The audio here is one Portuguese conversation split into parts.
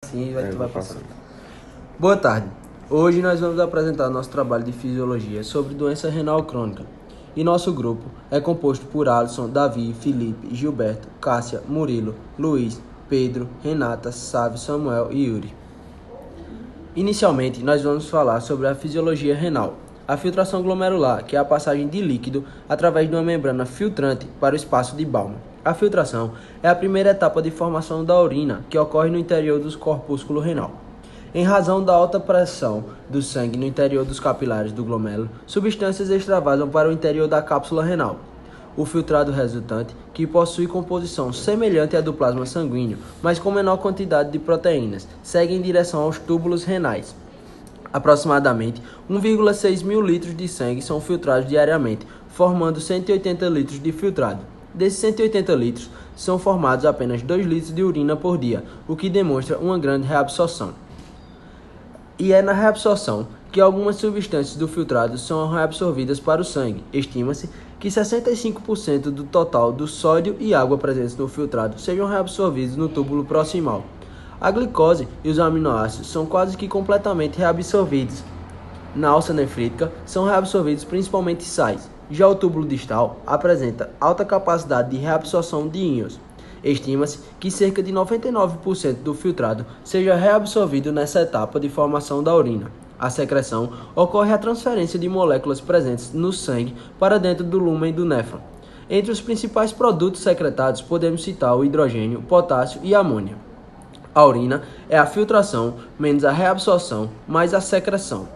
assim e tu vai passando. Boa tarde. Hoje nós vamos apresentar nosso trabalho de fisiologia sobre doença renal crônica. E nosso grupo é composto por Alisson, Davi, Felipe, Gilberto, Cássia, Murilo, Luiz, Pedro, Renata, Sávio, Samuel e Yuri. Inicialmente, nós vamos falar sobre a fisiologia renal. A filtração glomerular, que é a passagem de líquido através de uma membrana filtrante para o espaço de Bowman. A filtração é a primeira etapa de formação da urina que ocorre no interior do corpúsculo renal. Em razão da alta pressão do sangue no interior dos capilares do glomérulo, substâncias extravasam para o interior da cápsula renal. O filtrado resultante, que possui composição semelhante à do plasma sanguíneo, mas com menor quantidade de proteínas, segue em direção aos túbulos renais. Aproximadamente 1,6 mil litros de sangue são filtrados diariamente, formando 180 litros de filtrado. Desses 180 litros, são formados apenas 2 litros de urina por dia, o que demonstra uma grande reabsorção. E é na reabsorção que algumas substâncias do filtrado são reabsorvidas para o sangue. Estima-se que 65% do total do sódio e água presentes no filtrado sejam reabsorvidos no túbulo proximal. A glicose e os aminoácidos são quase que completamente reabsorvidos. Na alça nefrítica, são reabsorvidos principalmente sais. Já o túbulo distal apresenta alta capacidade de reabsorção de íons. Estima-se que cerca de 99% do filtrado seja reabsorvido nessa etapa de formação da urina. A secreção ocorre a transferência de moléculas presentes no sangue para dentro do lúmen do néfron. Entre os principais produtos secretados podemos citar o hidrogênio, potássio e amônia. A urina é a filtração menos a reabsorção mais a secreção.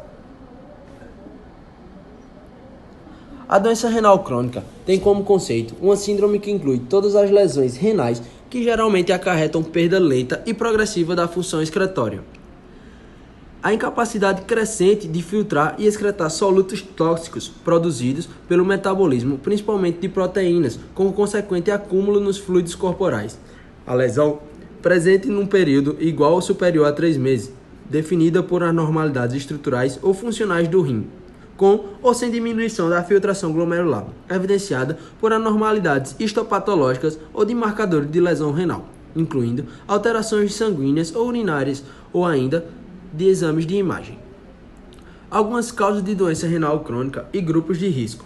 A doença renal crônica tem como conceito uma síndrome que inclui todas as lesões renais que geralmente acarretam perda lenta e progressiva da função excretória. A incapacidade crescente de filtrar e excretar solutos tóxicos produzidos pelo metabolismo, principalmente de proteínas, com consequente acúmulo nos fluidos corporais. A lesão presente num período igual ou superior a 3 meses, definida por anormalidades estruturais ou funcionais do rim, com ou sem diminuição da filtração glomerular, evidenciada por anormalidades histopatológicas ou de marcadores de lesão renal, incluindo alterações sanguíneas ou urinárias ou ainda de exames de imagem. Algumas causas de doença renal crônica e grupos de risco: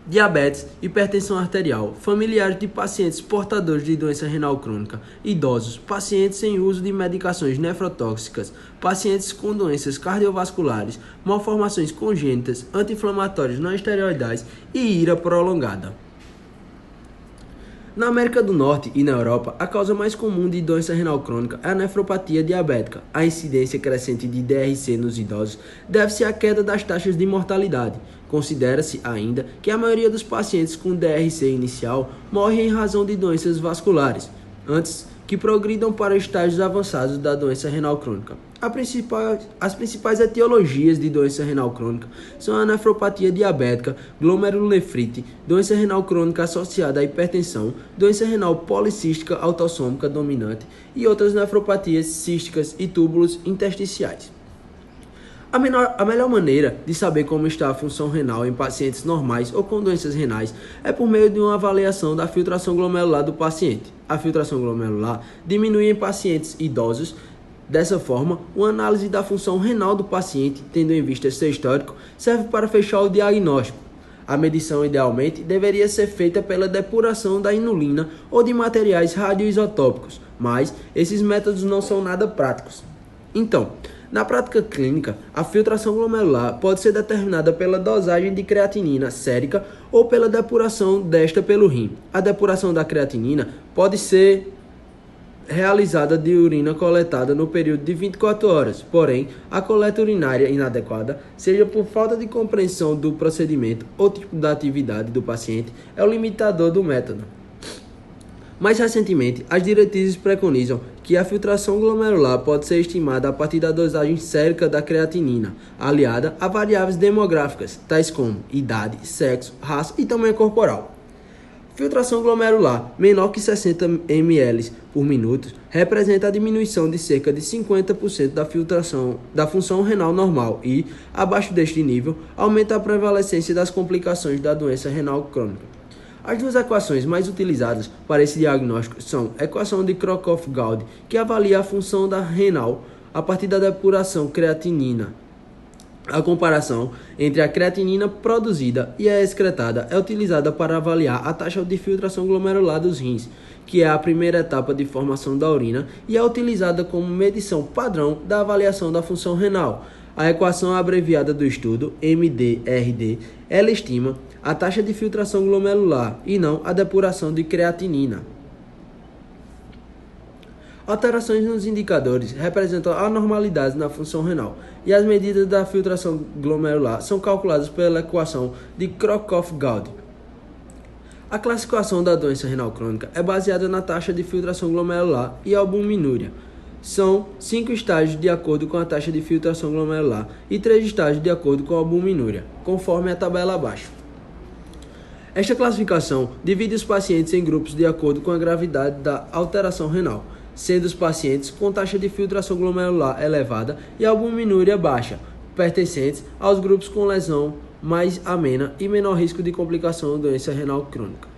diabetes, hipertensão arterial, familiares de pacientes portadores de doença renal crônica, idosos, pacientes sem uso de medicações nefrotóxicas, pacientes com doenças cardiovasculares, malformações congênitas, anti-inflamatórios não esteroidais e ira prolongada. Na América do Norte e na Europa, a causa mais comum de doença renal crônica é a nefropatia diabética. A incidência crescente de DRC nos idosos deve-se à queda das taxas de mortalidade. Considera-se ainda que a maioria dos pacientes com DRC inicial morre em razão de doenças vasculares, antes que progridam para estágios avançados da doença renal crônica. As principais etiologias de doença renal crônica são a nefropatia diabética, glomerulonefrite, doença renal crônica associada à hipertensão, doença renal policística autossômica dominante e outras nefropatias císticas e túbulos intersticiais. A melhor maneira de saber como está a função renal em pacientes normais ou com doenças renais é por meio de uma avaliação da filtração glomerular do paciente. A filtração glomerular diminui em pacientes idosos. Dessa forma, uma análise da função renal do paciente, tendo em vista seu histórico, serve para fechar o diagnóstico. A medição, idealmente, deveria ser feita pela depuração da inulina ou de materiais radioisotópicos, mas esses métodos não são nada práticos. Então, na prática clínica, a filtração glomerular pode ser determinada pela dosagem de creatinina sérica ou pela depuração desta pelo rim. A depuração da creatinina pode ser realizada de urina coletada no período de 24 horas, porém, a coleta urinária inadequada, seja por falta de compreensão do procedimento ou tipo da atividade do paciente, é o limitador do método. Mais recentemente, as diretrizes preconizam que a filtração glomerular pode ser estimada a partir da dosagem sérica da creatinina, aliada a variáveis demográficas, tais como idade, sexo, raça e tamanho corporal. Filtração glomerular menor que 60 ml por minuto representa a diminuição de cerca de 50% da função renal normal e, abaixo deste nível, aumenta a prevalecência das complicações da doença renal crônica. As duas equações mais utilizadas para esse diagnóstico são a equação de Crocroft-Gaudi, que avalia a função da renal a partir da depuração creatinina. A comparação entre a creatinina produzida e a excretada é utilizada para avaliar a taxa de filtração glomerular dos rins, que é a primeira etapa de formação da urina e é utilizada como medição padrão da avaliação da função renal. A equação abreviada do estudo, MDRD, ela estima a taxa de filtração glomerular e não a depuração de creatinina. Alterações nos indicadores representam anormalidades na função renal e as medidas da filtração glomerular são calculadas pela equação de Crocroft-Gaudi. A classificação da doença renal crônica é baseada na taxa de filtração glomerular e albuminúria. São 5 estágios de acordo com a taxa de filtração glomerular e 3 estágios de acordo com a albuminúria, conforme a tabela abaixo. Esta classificação divide os pacientes em grupos de acordo com a gravidade da alteração renal, sendo os pacientes com taxa de filtração glomerular elevada e albuminúria baixa, pertencentes aos grupos com lesão mais amena e menor risco de complicação da doença renal crônica.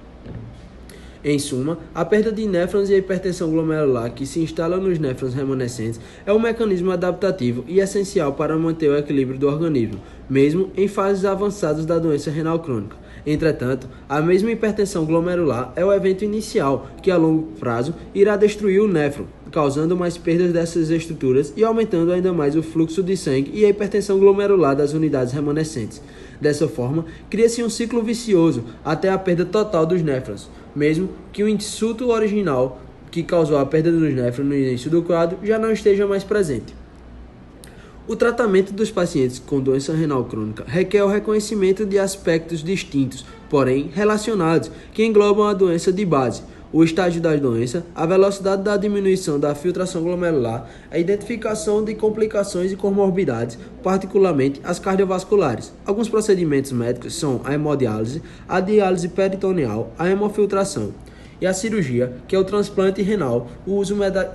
Em suma, a perda de néfrons e a hipertensão glomerular que se instala nos néfrons remanescentes é um mecanismo adaptativo e essencial para manter o equilíbrio do organismo, mesmo em fases avançadas da doença renal crônica. Entretanto, a mesma hipertensão glomerular é o evento inicial que, a longo prazo, irá destruir o néfron, causando mais perdas dessas estruturas e aumentando ainda mais o fluxo de sangue e a hipertensão glomerular das unidades remanescentes. Dessa forma, cria-se um ciclo vicioso até a perda total dos néfrons, mesmo que o insulto original que causou a perda dos néfrons no início do quadro já não esteja mais presente. O tratamento dos pacientes com doença renal crônica requer o reconhecimento de aspectos distintos, porém relacionados, que englobam a doença de base, o estágio da doença, a velocidade da diminuição da filtração glomerular, a identificação de complicações e comorbidades, particularmente as cardiovasculares. Alguns procedimentos médicos são a hemodiálise, a diálise peritoneal, a hemofiltração e a cirurgia, que é o transplante renal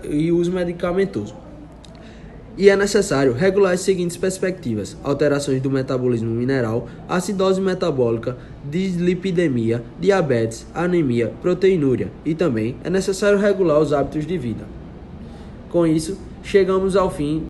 e o uso medicamentoso. E é necessário regular as seguintes perspectivas: alterações do metabolismo mineral, acidose metabólica, dislipidemia, diabetes, anemia, proteinúria. E também é necessário regular os hábitos de vida. Com isso, chegamos ao fim